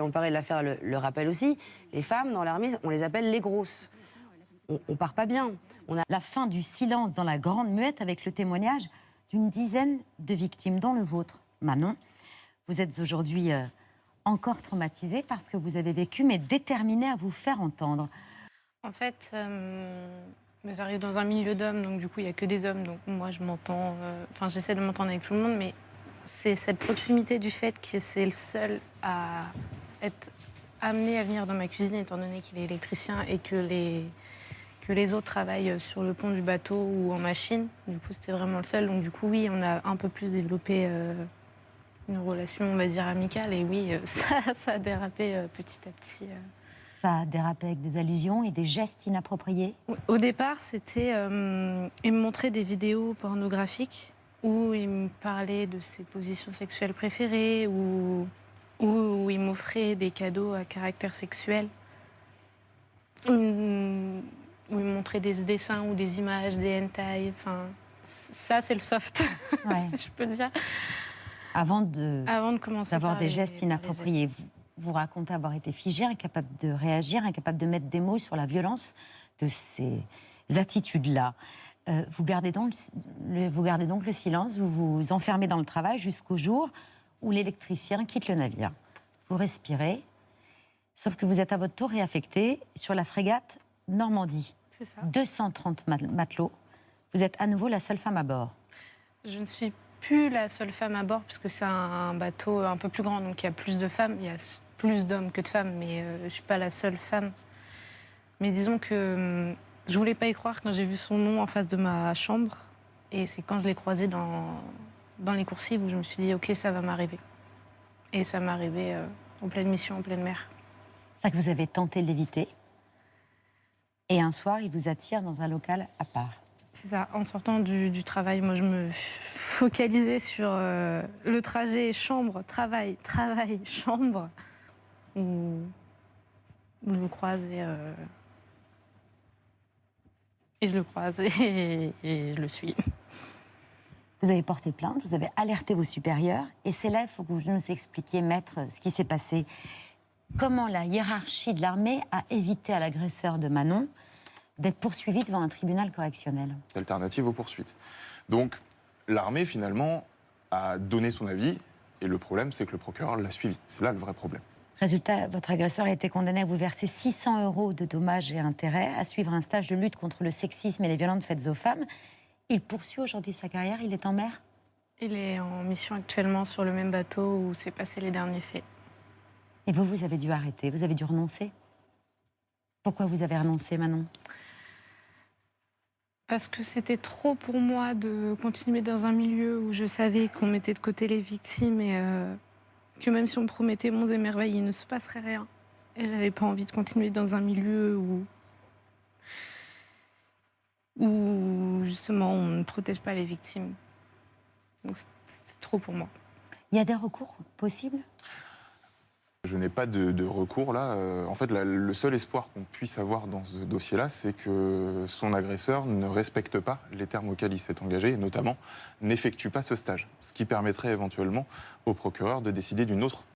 On parlait de l'affaire le rappelle aussi. Les femmes dans l'armée, on les appelle les grosses. On part pas bien. La fin du silence dans la grande muette avec le témoignage d'une dizaine de victimes, dont le vôtre, Manon. Vous êtes aujourd'hui encore traumatisée parce que vous avez vécu, mais déterminée à vous faire entendre. En fait, j'arrive dans un milieu d'hommes, donc du coup, il n'y a que des hommes. Donc moi, je m'entends... Enfin, j'essaie de m'entendre avec tout le monde, mais c'est cette proximité du fait que c'est le seul à être amené à venir dans ma cuisine, étant donné qu'il est électricien et que les autres travaillent sur le pont du bateau ou en machine. Du coup, c'était vraiment le seul. Donc du coup, oui, on a un peu plus développé une relation, on va dire, amicale. Et oui, ça a dérapé petit à petit. Ça a dérapé avec des allusions et des gestes inappropriés. Au départ, c'était... il me montrait des vidéos pornographiques où il me parlait de ses positions sexuelles préférées, où il m'offrait des cadeaux à caractère sexuel, où il me montrait des dessins ou des images, des hentai. Enfin, ça, c'est le soft, Ouais. si je peux dire. Avant de commencer d'avoir par des les- gestes par les inappropriés. gestes. Vous racontez avoir été figé, incapable de réagir, incapable de mettre des mots sur la violence de ces attitudes-là. Vous gardez donc le silence, vous vous enfermez dans le travail jusqu'au jour où l'électricien quitte le navire. Vous respirez, sauf que vous êtes à votre tour réaffecté sur la frégate Normandie. C'est ça. 230 matelots. Vous êtes à nouveau la seule femme à bord. Je ne suis plus la seule femme à bord, puisque c'est un bateau un peu plus grand, donc il y a plus de femmes. Il y a plus d'hommes que de femmes, mais je ne suis pas la seule femme. Mais disons que je voulais pas y croire quand j'ai vu son nom en face de ma chambre. Et c'est quand je l'ai croisé dans les coursives où je me suis dit, OK, ça va m'arriver. Et ça m'est arrivé en pleine mission, en pleine mer. C'est ça que vous avez tenté de l'éviter. Et un soir, il vous attire dans un local à part. C'est ça, en sortant du travail, moi je me focalisais sur le trajet chambre, travail, travail, chambre, où je le croise et je le croise et je le suis. Vous avez porté plainte, vous avez alerté vos supérieurs. Et c'est là, il faut que vous nous expliquiez, maître, ce qui s'est passé. Comment la hiérarchie de l'armée a évité à l'agresseur de Manon d'être poursuivi devant un tribunal correctionnel. Alternative aux poursuites. Donc, l'armée, finalement, a donné son avis, et le problème, c'est que le procureur l'a suivi. C'est là le vrai problème. Résultat, votre agresseur a été condamné à vous verser 600 € de dommages et intérêts, à suivre un stage de lutte contre le sexisme et les violences faites aux femmes. Il poursuit aujourd'hui sa carrière, il est en mer. Il est en mission actuellement sur le même bateau où s'est passé les derniers faits. Et vous, vous avez dû arrêter, vous avez dû renoncer. Pourquoi vous avez renoncé, Manon? Parce que c'était trop pour moi de continuer dans un milieu où je savais qu'on mettait de côté les victimes et que même si on me promettait monts et merveilles, il ne se passerait rien. Et j'avais pas envie de continuer dans un milieu où justement on ne protège pas les victimes. Donc c'était trop pour moi. Il y a des recours possibles? Je n'ai pas de recours là. En fait, le seul espoir qu'on puisse avoir dans ce dossier-là, c'est que son agresseur ne respecte pas les termes auxquels il s'est engagé, et notamment n'effectue pas ce stage. Ce qui permettrait éventuellement au procureur de décider d'une autre